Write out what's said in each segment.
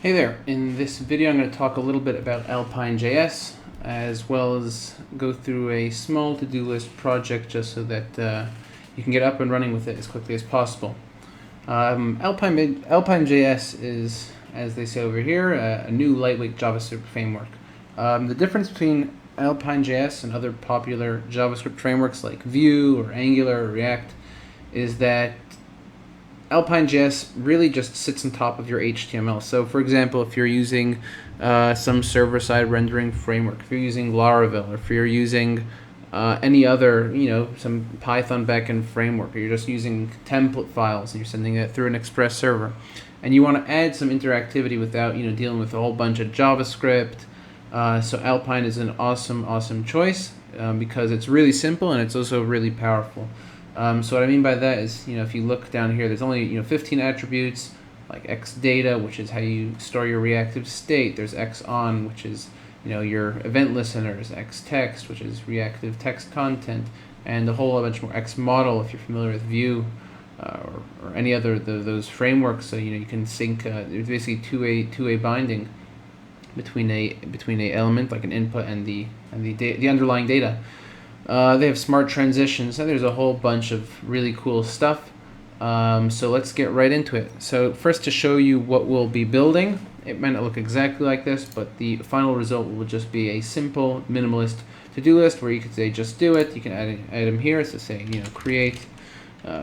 Hey there, in this video I'm going to talk a little bit about Alpine.js as well as go through a small to-do list project just so that you can get up and running with it as quickly as possible. Alpine.js is, as they say over here, a new lightweight JavaScript framework. The difference between Alpine.js and other popular JavaScript frameworks like Vue or Angular or React is that Alpine.js really just sits on top of your HTML. So for example, if you're using some server-side rendering framework, if you're using Laravel, or if you're using any other, some Python backend framework, or you're just using template files and you're sending it through an Express server, and you want to add some interactivity without, dealing with a whole bunch of JavaScript, so Alpine is an awesome choice because it's really simple and it's also really powerful. So what I mean by that is, if you look down here, there's only 15 attributes, like xData, which is how you store your reactive state. There's xOn, which is your event listeners, xText, which is reactive text content, and a whole bunch more. xModel, if you're familiar with Vue or any other those frameworks, so you can sync. There's basically two-way binding between a element like an input and the underlying data. They have smart transitions, and there's a whole bunch of really cool stuff. So let's get right into it. So first, to show you what we'll be building, it might not look exactly like this, but the final result will just be a simple minimalist to-do list where you could say just do it. You can add an item here, so say create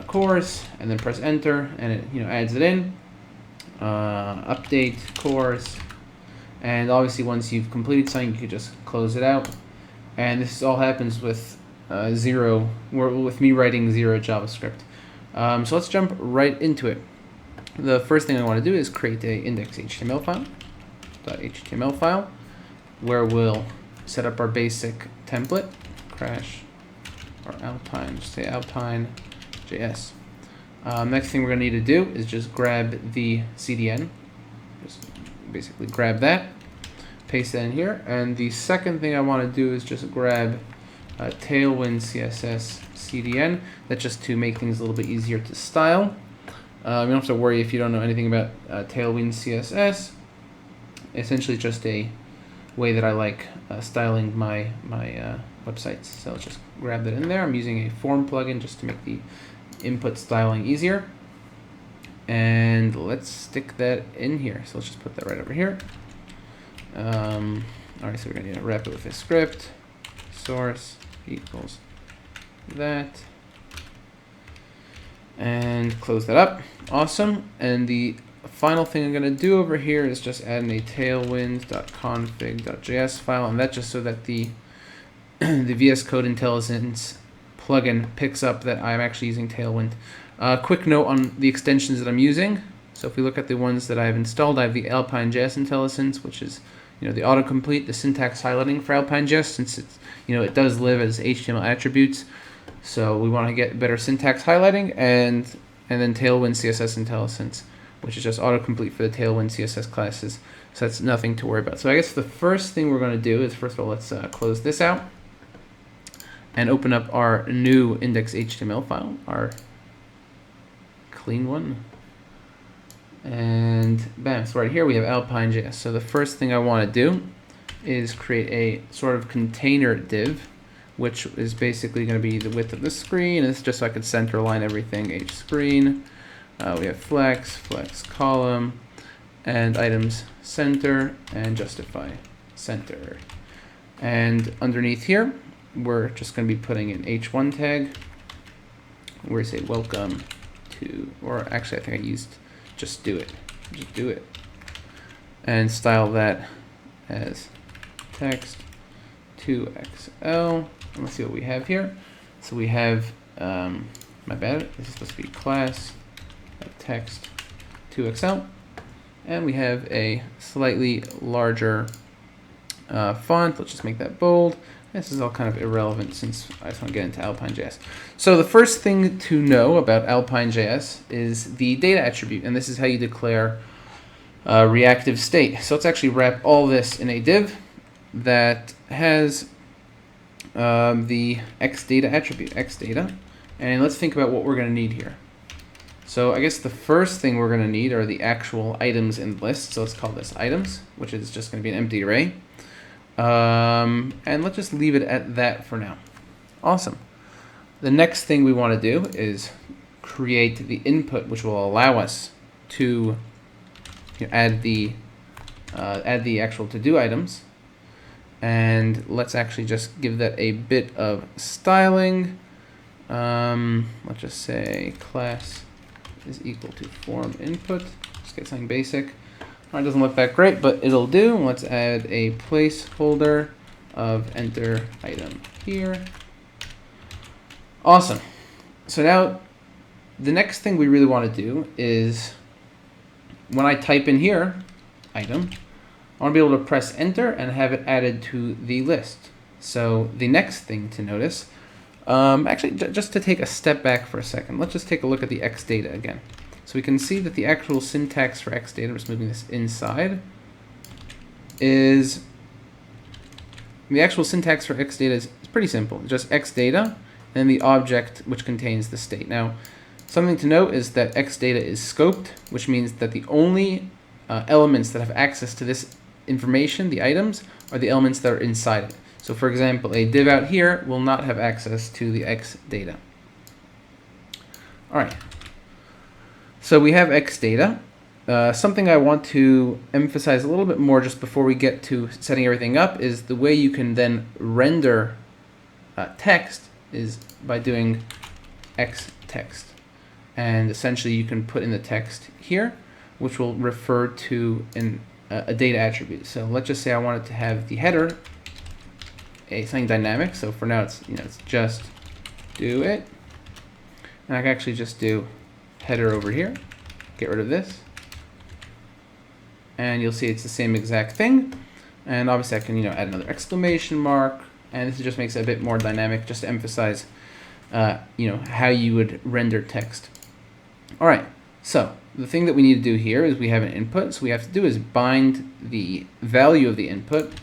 course, and then press enter, and it adds it in. Update course, and obviously once you've completed something, you could just close it out. And this all happens with with me writing zero JavaScript. So let's jump right into it. The first thing I want to do is create a index.html file, where we'll set up our basic template, crash or Alpine, just say Alpine.js. Next thing we're going to need to do is just grab the CDN, just basically grab that, paste that in here, and the second thing I want to do is just grab Tailwind CSS CDN. That's just to make things a little bit easier to style. You don't have to worry if you don't know anything about Tailwind CSS. Essentially, just a way that I like styling my websites. So let's just grab that in there. I'm using a form plugin just to make the input styling easier. And let's stick that in here. So let's just put that right over here. Alright, so we're going to need to wrap it with a script. Source equals that. And close that up. Awesome. And the final thing I'm going to do over here is just add in a tailwind.config.js file. And that's just so that the VS Code IntelliSense plugin picks up that I'm actually using Tailwind. Quick note on the extensions that I'm using. So if we look at the ones that I've installed, I have the Alpine.js IntelliSense, which is the autocomplete, the syntax highlighting for Alpine.js, since it's it does live as HTML attributes. So we want to get better syntax highlighting, and then Tailwind CSS IntelliSense, which is just autocomplete for the Tailwind CSS classes. So that's nothing to worry about. So I guess the first thing we're going to do is, first of all, let's close this out and open up our new index.html file, our clean one. And bam, so right here we have Alpine.js. So the first thing I want to do is create a sort of container div, which is basically going to be the width of the screen. And it's just so I could center line everything. HScreen. We have flex column, and items center, and justify center. And underneath here, we're just going to be putting an h1 tag where we say welcome to, or actually I think I used just do it, and style that as text 2XL. And let's see what we have here. So we have, my bad, this is supposed to be class text 2XL, and we have a slightly larger font. Let's just make that bold. This is all kind of irrelevant since I just want to get into Alpine.js. So the first thing to know about Alpine.js is the data attribute, and this is how you declare reactive state. So let's actually wrap all this in a div that has the xData attribute, xData, and let's think about what we're going to need here. So I guess the first thing we're going to need are the actual items in the list. So let's call this items, which is just going to be an empty array. And let's just leave it at that for now. Awesome. The next thing we want to do is create the input, which will allow us to add the actual to-do items. And let's actually just give that a bit of styling. Let's just say class is equal to form input. Just get something basic. It doesn't look that great, but it'll do. Let's add a placeholder of enter item here. Awesome. So now the next thing we really want to do is when I type in here item, I want to be able to press enter and have it added to the list. So the next thing to notice, actually just to take a step back for a second, let's just take a look at the X data again. So we can see that the actual syntax for X data, I'm just moving this inside, is the actual syntax for X data is pretty simple. Just X data and the object which contains the state. Now, something to note is that X data is scoped, which means that the only elements that have access to this information, the items, are the elements that are inside it. So for example, a div out here will not have access to the X data. All right. So we have X data. Something I want to emphasize a little bit more just before we get to setting everything up is the way you can then render text is by doing X text. And essentially you can put in the text here, which will refer to a data attribute. So let's just say I wanted to have the header something dynamic. So for now it's it's just do it. And I can actually just do header over here, get rid of this. And you'll see it's the same exact thing. And obviously I can add another exclamation mark. And this just makes it a bit more dynamic, just to emphasize how you would render text. All right, so the thing that we need to do here is we have an input. So what we have to do is bind the value of the input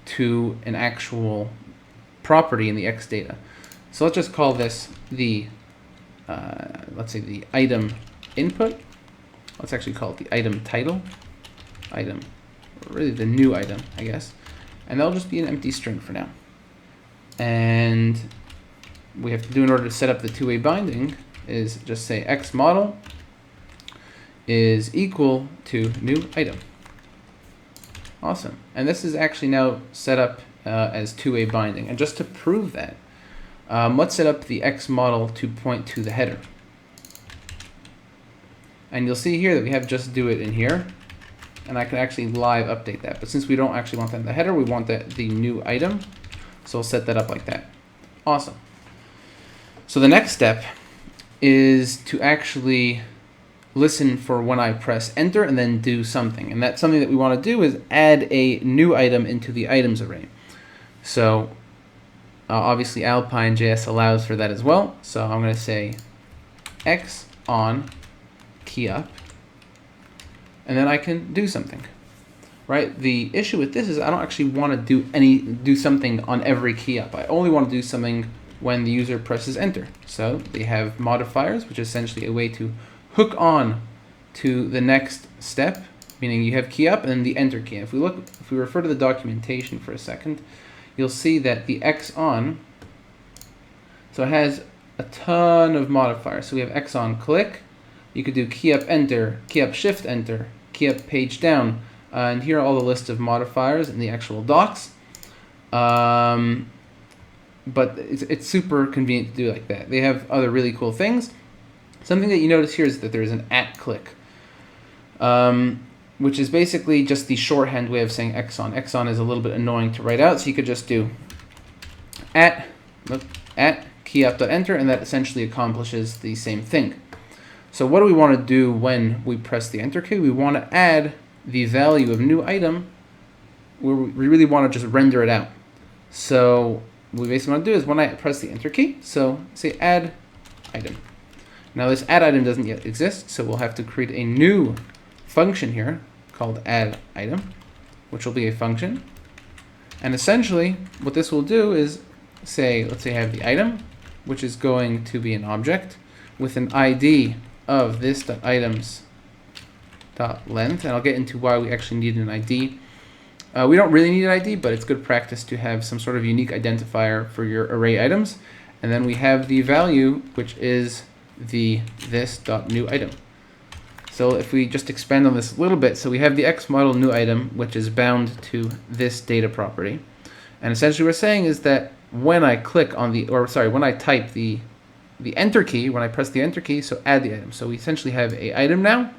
to an actual property in the X data. So let's just call this the, let's say the item input. Let's actually call it the item title. Item, really the new item, I guess. And that'll just be an empty string for now. And we have to do in order to set up the two-way binding is just say X model is equal to new item. Awesome. And this is actually now set up as two-way binding. And just to prove that, let's set up the X model to point to the header. And you'll see here that we have just do it in here. And I can actually live update that. But since we don't actually want that in the header, we want that the new item. So we'll set that up like that. Awesome. So the next step is to actually listen for when I press enter and then do something. And that's something that we want to do is add a new item into the items array. So obviously Alpine.js allows for that as well. So I'm going to say X on key up. And then I can do something. Right? The issue with this is I don't actually want to do something on every key up. I only want to do something when the user presses enter. So they have modifiers, which is essentially a way to hook on to the next step, meaning you have key up and then the enter key. If we refer to the documentation for a second, you'll see that the X on, so it has a ton of modifiers. So we have X on click. You could do key up enter, key up shift enter, key up page down. And here are all the list of modifiers in the actual docs. But it's super convenient to do like that. They have other really cool things. Something that you notice here is that there is an @click, which is basically just the shorthand way of saying X on. X on is a little bit annoying to write out, so you could just do @ key up.enter, and that essentially accomplishes the same thing. So what do we want to do when we press the enter key? We want to add the value of new item where we really want to just render it out. So what we basically want to do is when I press the enter key, so say add item. Now this add item doesn't yet exist, so we'll have to create a new function here called add item, which will be a function. And essentially what this will do is say, let's say I have the item, which is going to be an object with an ID of this.items.length, and I'll get into why we actually need an ID. We don't really need an ID, but it's good practice to have some sort of unique identifier for your array items. And then we have the value, which is the this.newItem. So if we just expand on this a little bit, so we have the X model new item, which is bound to this data property. And essentially what we're saying is that when I click on when I type the enter key, when I press the enter key, so add the item. So we essentially have a item now,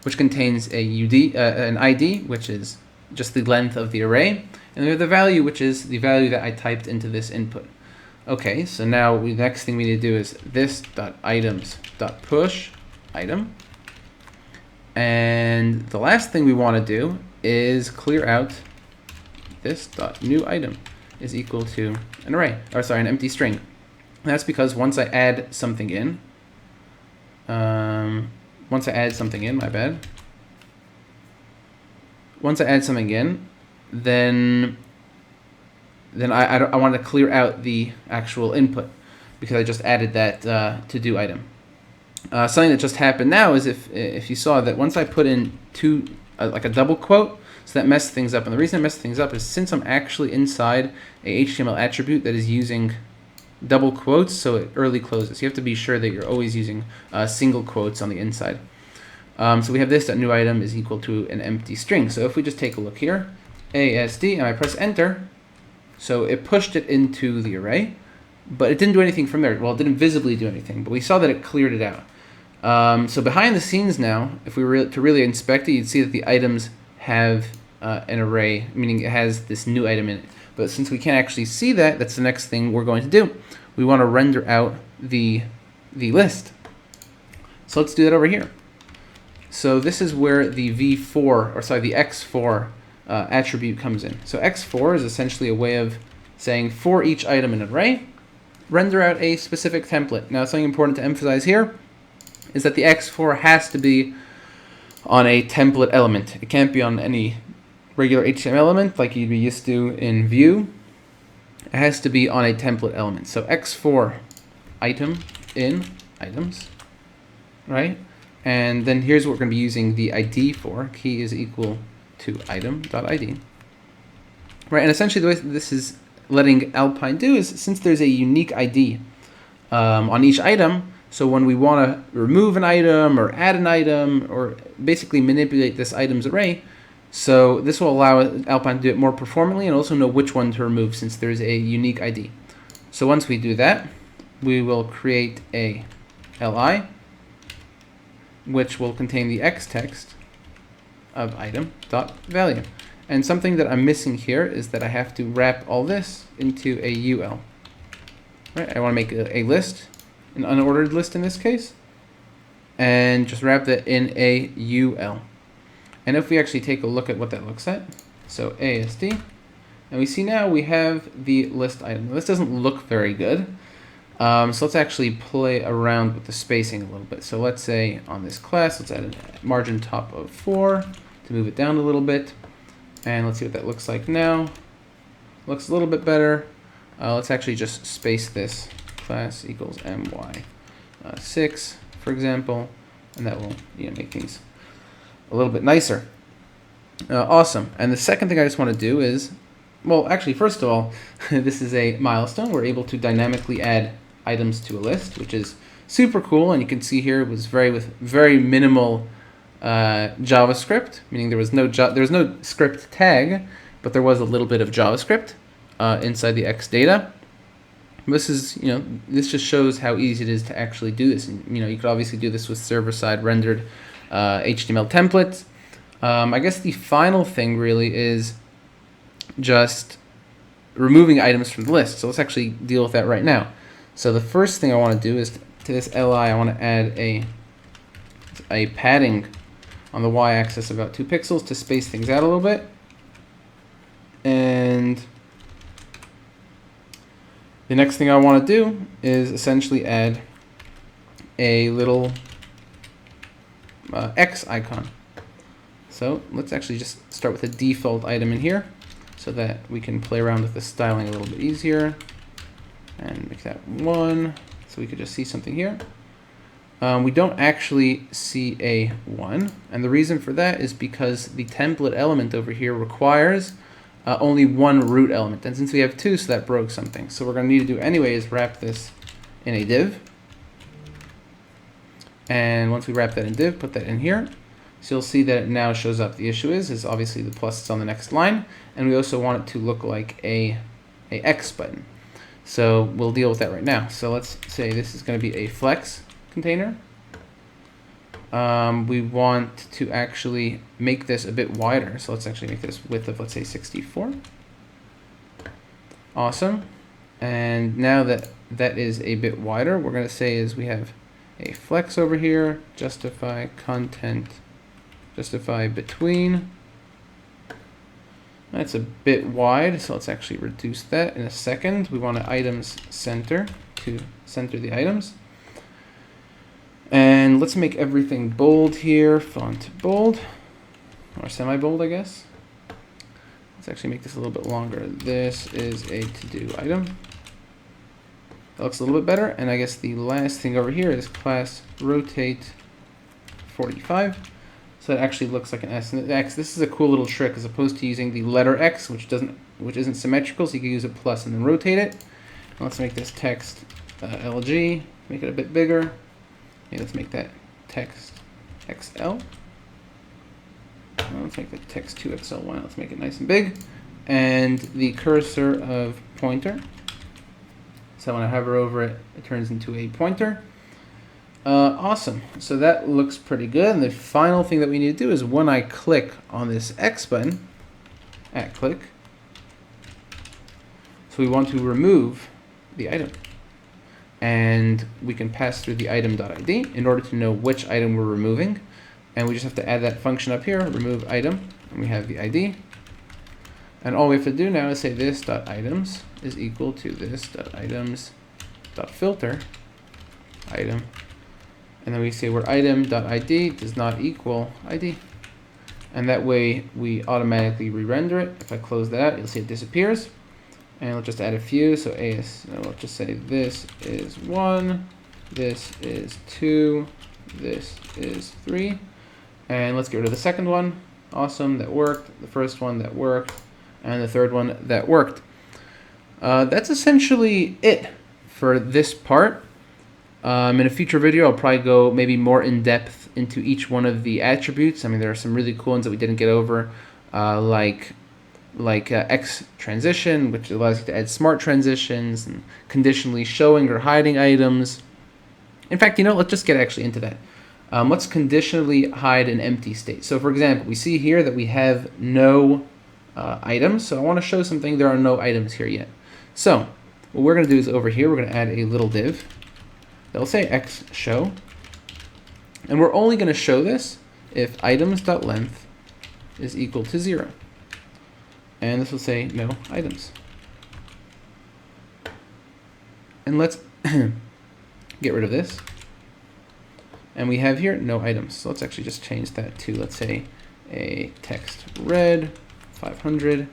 which contains an ID, which is just the length of the array, and we have the value, which is the value that I typed into this input. Okay, so now the next thing we need to do is this.items.push item, and the last thing we want to do is clear out this.newItem is equal to an array, an empty string. And that's because once I add something in, once I add something in, then I want to clear out the actual input because I just added that to do item. Something that just happened now is if you saw that once I put in like a double quote, so that messed things up. And the reason it messed things up is since I'm actually inside a HTML attribute that is using double quotes, so it early closes. You have to be sure that you're always using single quotes on the inside. So we have this.newItem is equal to an empty string. So if we just take a look here, ASD, and I press enter, so it pushed it into the array, but it didn't do anything from there. Well, it didn't visibly do anything, but we saw that it cleared it out. So behind the scenes now, if we were to really inspect it, you'd see that the items have an array, meaning it has this new item in it. But since we can't actually see that, that's the next thing we're going to do. We want to render out the list. So let's do that over here. So this is where the the X4 attribute comes in. So X4 is essentially a way of saying for each item in an array, render out a specific template. Now something important to emphasize here is that the X4 has to be on a template element. It can't be on any regular HTML element like you'd be used to in Vue. It has to be on a template element. So X4 item in items, right? And then here's what we're going to be using the ID for. Key is equal to item.id. Right, and essentially the way this is letting Alpine do is since there's a unique ID on each item, so when we want to remove an item or add an item or basically manipulate this items array, so this will allow Alpine to do it more performantly and also know which one to remove since there's a unique ID. So once we do that, we will create a li, which will contain the X text of item.value. And something that I'm missing here is that I have to wrap all this into a UL. Right? I want to make a list, an unordered list in this case, and just wrap that in a UL. And if we actually take a look at what that looks at, so ASD, and we see now we have the list item. This doesn't look very good. So let's actually play around with the spacing a little bit. So let's say on this class, let's add a margin top of 4 to move it down a little bit. And let's see what that looks like now. Looks a little bit better. Let's actually just space this class equals my6, for example, and that will make things a little bit nicer. Awesome. And the second thing I just want to do is, well, actually, first of all, this is a milestone. We're able to dynamically add items to a list, which is super cool. And you can see here it was with very minimal JavaScript, meaning there was no script tag, but there was a little bit of JavaScript inside the X data. This is, this just shows how easy it is to actually do this. And, you could obviously do this with server-side rendered HTML templates. I guess the final thing really is just removing items from the list. So let's actually deal with that right now. So the first thing I want to do is to this li, I want to add a padding on the y-axis about 2 pixels to space things out a little bit. And the next thing I want to do is essentially add a little X icon. So let's actually just start with a default item in here so that we can play around with the styling a little bit easier and make that 1 so we could just see something here. we don't actually see a 1. And the reason for that is because the template element over here requires only one root element. And since we have 2, so that broke something. So what we're going to need to do anyway is wrap this in a div. And once we wrap that in div, put that in here. So you'll see that it now shows up. The issue is obviously the plus is on the next line. And we also want it to look like a X button. So we'll deal with that right now. So let's say this is going to be a flex container. We want to actually make this a bit wider. So let's actually make this width of, let's say, 64. Awesome. And now that that is a bit wider, we're going to say is we have a flex over here, justify content, justify between. That's a bit wide, so let's actually reduce that in a second. We want to items center to center the items. And let's make everything bold here, font bold, or semi-bold, I guess. Let's actually make this a little bit longer. This is a to-do item. That looks a little bit better. And I guess the last thing over here is class rotate 45. So it actually looks like an S and an X. This is a cool little trick as opposed to using the letter X, which isn't symmetrical, so you can use a plus and then rotate it. And let's make this text LG, make it a bit bigger. Okay, let's make that text XL. Let's make the text 2XL. Why not? Let's make it nice and big. And the cursor of pointer. So when I hover over it, it turns into a pointer. Awesome. So that looks pretty good. And the final thing that we need to do is when I click on this X button, at click, so we want to remove the item. And we can pass through the item.id in order to know which item we're removing. And we just have to add that function up here, remove item, and we have the ID. And all we have to do now is say this.items is equal to this.items.filter item. And then we say where item.id does not equal ID. And that way we automatically re-render it. If I close that out, you'll see it disappears. And let's just add a few. So let's just say this is 1, this is 2, this is 3. And let's get rid of the second one. Awesome, that worked. The first one, that worked. And the third one, that worked. That's essentially it for this part. In a future video, I'll probably go maybe more in depth into each one of the attributes. I mean, there are some really cool ones that we didn't get over, like X transition, which allows you to add smart transitions and conditionally showing or hiding items. In fact, let's just get actually into that. Let's conditionally hide an empty state. So for example, we see here that we have no items. So I want to show something. There are no items here yet. So what we're going to do is over here, we're going to add a little div that will say X show. And we're only going to show this if items.length is equal to 0. And this will say no items. And let's get rid of this. And we have here no items. So let's actually just change that to, let's say, a text red 500.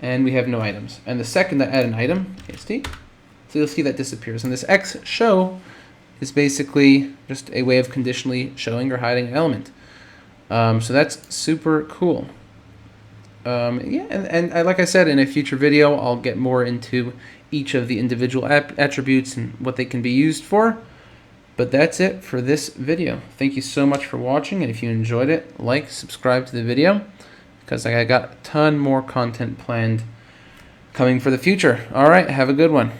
And we have no items. And the second I add an item, AST, so you'll see that disappears. And this X show is basically just a way of conditionally showing or hiding an element. So that's super cool. Yeah, and like I said, in a future video, I'll get more into each of the individual attributes and what they can be used for. But that's it for this video. Thank you so much for watching, and if you enjoyed it, like, subscribe to the video, because I got a ton more content planned coming for the future. All right, have a good one.